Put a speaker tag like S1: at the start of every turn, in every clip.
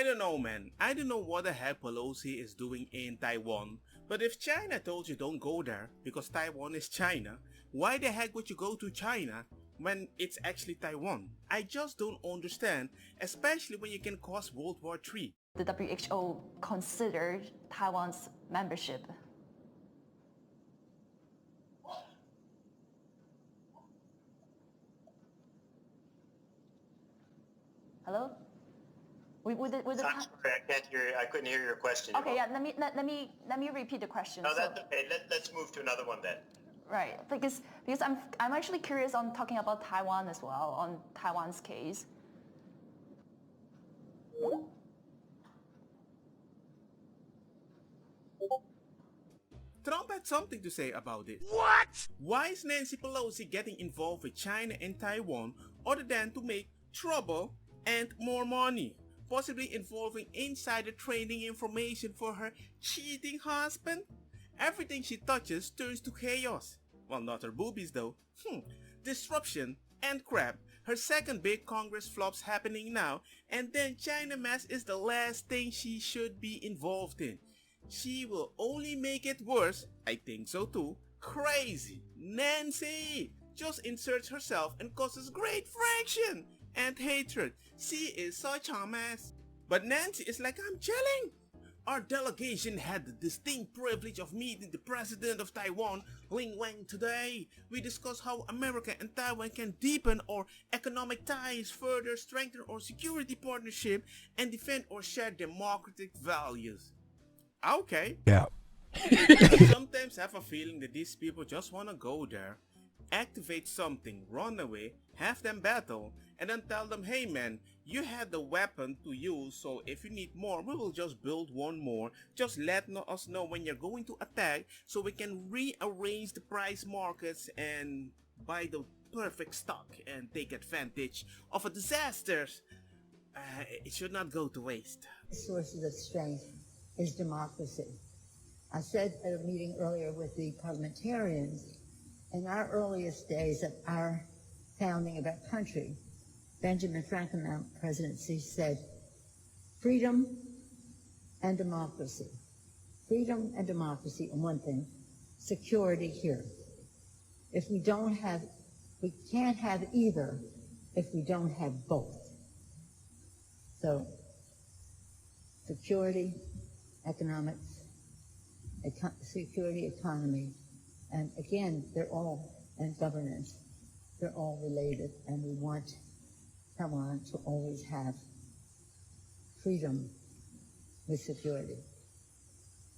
S1: I don't know, man. I don't know what the heck Pelosi is doing in Taiwan. But if China told you don't go there because Taiwan is China, why the heck would you go to China when it's actually Taiwan? I just don't understand, especially when you can cause World War III.
S2: The WHO considered Taiwan's membership. Hello?
S3: I'm sorry, I can't hear. I couldn't hear your question.
S2: Okay, yeah. Let me repeat the question.
S3: No, that's okay. Let's move to another one then.
S2: Right, because I'm actually curious on talking about Taiwan as well, on Taiwan's case.
S1: Trump had something to say about this. What? Why is Nancy Pelosi getting involved with China and Taiwan other than to make trouble and more money? Possibly involving insider trading information for her cheating husband? Everything she touches turns to chaos. Well, not her boobies though. Disruption and crap. Her second big Congress flops happening now, and then China mess is the last thing she should be involved in. She will only make it worse, I think so too. Crazy. Nancy just inserts herself and causes great friction and hatred. She is such a mess. But Nancy is like, I'm chilling. Our delegation had the distinct privilege of meeting the president of Taiwan, Ling Wang, today. We discussed how America and Taiwan can deepen our economic ties, further strengthen our security partnership, and defend our shared democratic values. Okay.
S4: Yeah.
S1: I sometimes have a feeling that these people just want to go there, activate something, run away, have them battle, and then tell them, hey man, you had the weapon to use, so if you need more, we will just build one more. Just let us know when you're going to attack so we can rearrange the price markets and buy the perfect stock and take advantage of a disaster. It should not go to waste.
S5: Sources of strength is democracy. I said at a meeting earlier with the parliamentarians, in our earliest days of our founding of our country, Benjamin Franklin, our presidency, said, freedom and democracy. Freedom and democracy in one thing, security here. If we can't have either if we don't have both. So, security, economics, security, economy, and again, and governance, they're all related, and we want Taiwan to always have freedom with security,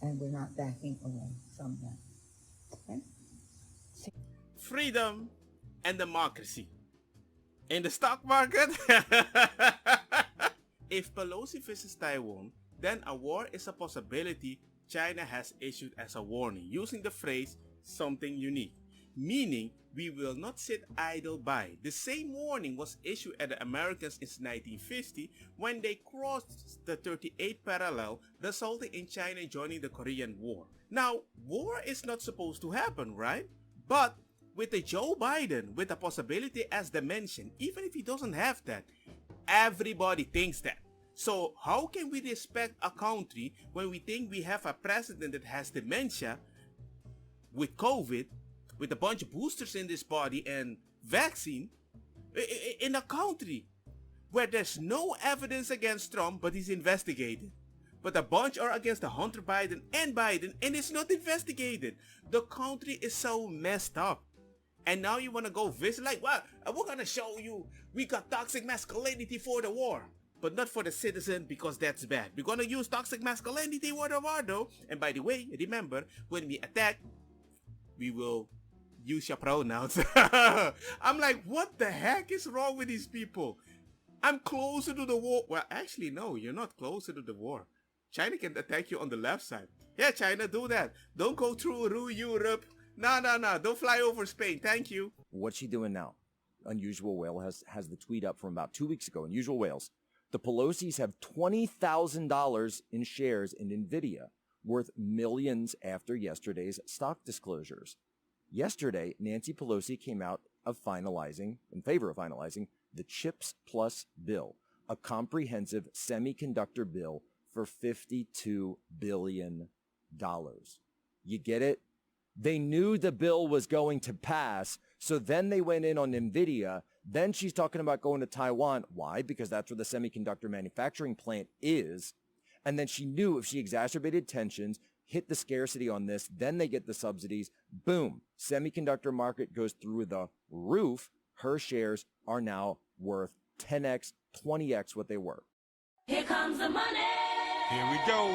S5: and we're not backing away from that. Okay?
S1: Freedom and democracy. In the stock market? If Pelosi visits Taiwan, then a war is a possibility China has issued as a warning, using the phrase something unique, meaning we will not sit idle by. The same warning was issued at the Americans in 1950 when they crossed the 38th parallel, resulting in China joining the Korean War. Now, war is not supposed to happen, right? But with the Joe Biden, with the possibility as dimension, even if he doesn't have that, everybody thinks that. So how can we respect a country when we think we have a president that has dementia with COVID, with a bunch of boosters in this body and vaccine, in a country where there's no evidence against Trump but he's investigated? But a bunch are against the Hunter Biden and it's not investigated. The country is so messed up. And now you want to go visit, like, what? We're going to show you we got toxic masculinity for the war. But not for the citizen, because that's bad. We're going to use toxic masculinity for the war though. And by the way, remember, when we attack, we will use your pronouns. I'm like, what the heck is wrong with these people? I'm closer to the war. Well, actually, no, you're not closer to the war. China can attack you on the left side. Yeah, China, do that. Don't go through Europe. No. Don't fly over Spain. Thank you.
S4: What's she doing now? Unusual Whale has the tweet up from about 2 weeks ago. Unusual Whales. The Pelosi's have $20,000 in shares in nvidia, worth millions after yesterday's stock disclosures. Yesterday, Nancy Pelosi came out in favor of finalizing the Chips Plus bill, a comprehensive semiconductor bill for $52 billion. You get it? They knew the bill was going to pass, so then they went in on nvidia. Then she's talking about going to Taiwan. Why? Because that's where the semiconductor manufacturing plant is. And then she knew if she exacerbated tensions, hit the scarcity on this, then they get the subsidies. Boom. Semiconductor market goes through the roof. Her shares are now worth 10x, 20x what they were.
S6: Here comes the money.
S7: Here we go.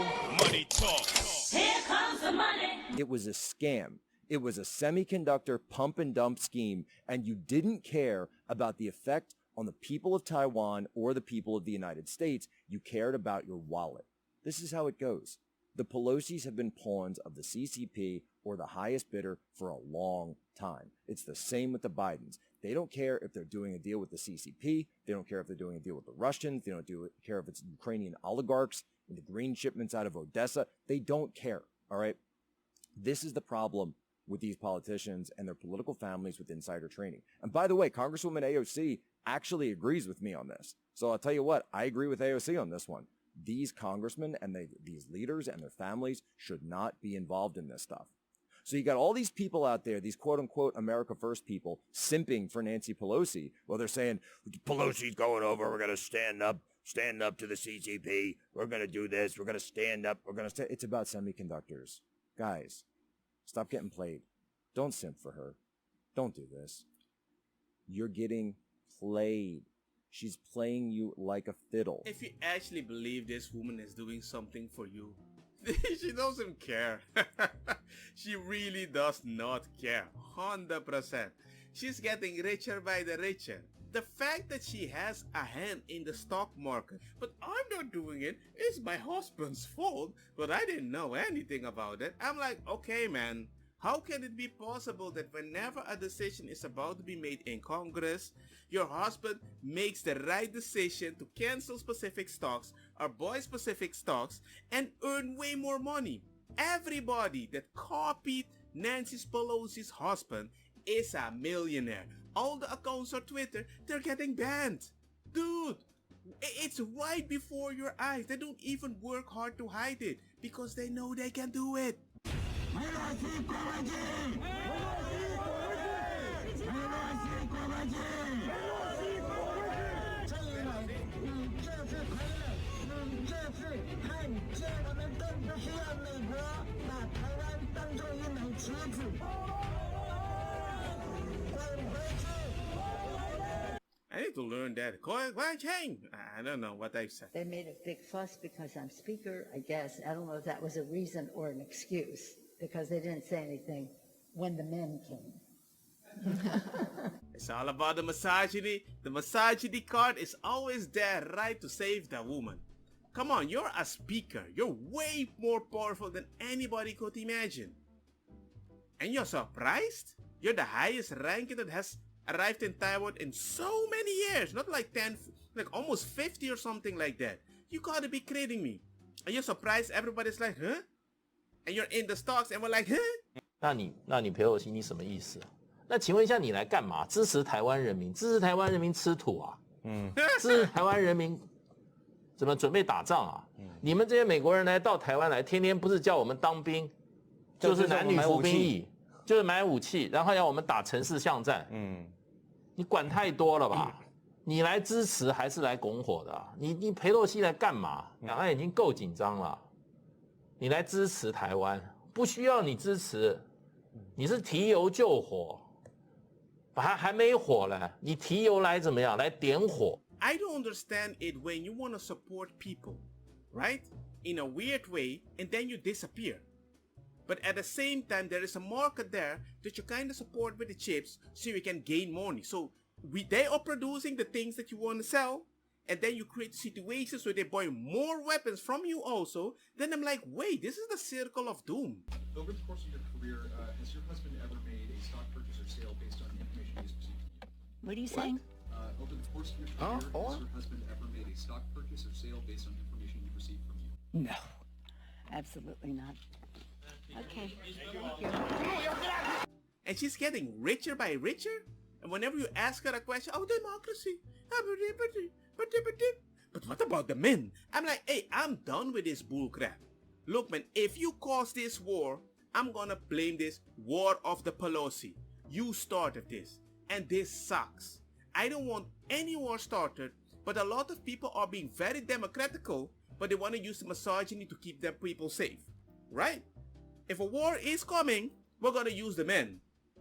S7: Money talk.
S6: Here comes the money.
S4: It was a scam. It was a semiconductor pump and dump scheme, and you didn't care about the effect on the people of Taiwan or the people of the United States. You cared about your wallet. This is how it goes. The Pelosi's have been pawns of the CCP or the highest bidder for a long time. It's the same with the Bidens. They don't care if they're doing a deal with the CCP. They don't care if they're doing a deal with the Russians. They don't care if it's Ukrainian oligarchs and the green shipments out of Odessa. They don't care, all right? This is the problem with these politicians and their political families with insider trading. And by the way, Congresswoman AOC actually agrees with me on this. So I'll tell you what, I agree with AOC on this one. These congressmen and these leaders and their families should not be involved in this stuff. So you got all these people out there, these quote-unquote America First people, simping for Nancy Pelosi. Well, they're saying, Pelosi's going over, we're going to stand up to the CCP, we're going to do this, we're going to stand up, It's about semiconductors. Guys, stop getting played. Don't simp for her. Don't do this. You're getting played. She's playing you like a fiddle.
S1: If you actually believe this woman is doing something for you, she doesn't care. She really does not care. 100%. She's getting richer by the richer. The fact that she has a hand in the stock market, but I'm not doing it, it's my husband's fault, but I didn't know anything about it. I'm like, okay, man. How can it be possible that whenever a decision is about to be made in Congress, your husband makes the right decision to cancel specific stocks or buy specific stocks and earn way more money? Everybody that copied Nancy Pelosi's husband is a millionaire. All the accounts on Twitter, they're getting banned. Dude, it's right before your eyes. They don't even work hard to hide it because they know they can do it. I need to learn that. I don't know what I said.
S5: They made a big fuss because I'm speaker, I guess. I don't know if that was a reason or an excuse, because they didn't say anything when the men came.
S1: It's all about the misogyny. The misogyny card is always there, right, to save the woman. Come on, you're a speaker. You're way more powerful than anybody could imagine. And you're surprised? You're the highest ranking that has arrived in Taiwan in so many years. Not like 10, like almost 50 or something like that. You gotta be kidding me. And you're surprised everybody's like, huh? And you're in the stocks and we're like, huh?
S8: 那你裴洛西你什么意思？那请问一下你来干嘛？支持台湾人民？支持台湾人民吃土啊？支持台湾人民怎么准备打仗啊？你们这些美国人来到台湾来，天天不是叫我们当兵，就是男女服兵役，就是买武器，然后要我们打城市巷战。你管太多了吧？你来支持还是来拱火的啊？你裴洛西来干嘛？两岸已经够紧张了，你来支持台湾，不需要你支持，你是提油救火，还没火呢，你提油来怎么样？来点火。
S1: I don't understand it when you want to support people, right? In a weird way, and then you disappear. But at the same time, there is a market there that you kind of support with the chips so you can gain money. So they are producing the things that you want to sell, and then you create situations where they buy more weapons from you also. Then I'm like, wait, this is the circle of doom.
S9: Over the course of your career, has your husband ever made a stock purchase or sale based on information he's received from you?
S6: What are you saying?
S9: Over the course of your career, has your husband ever made a stock purchase or sale based on information he received from you?
S6: No, absolutely not. Okay, thank you.
S1: And she's getting richer by richer. And whenever you ask her a question, oh, democracy. But what about the men? I'm like, hey, I'm done with this bullcrap. Look, man, if you cause this war, I'm gonna blame this war of the Pelosi. You started this, and this sucks. I don't want any war started, but a lot of people are being very democratical, but they want to use the misogyny to keep their people safe, right? If a war is coming, we're gonna use the men.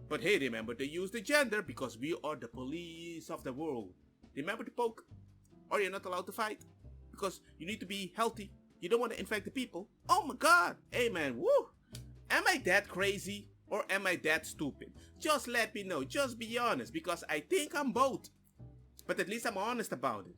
S1: But hey, remember to use the gender because we are the police of the world. Remember to poke, or you're not allowed to fight because you need to be healthy. You don't want to infect the people. Oh my God, hey man, woo! Am I that crazy or am I that stupid? Just let me know, just be honest because I think I'm both. But at least I'm honest about it.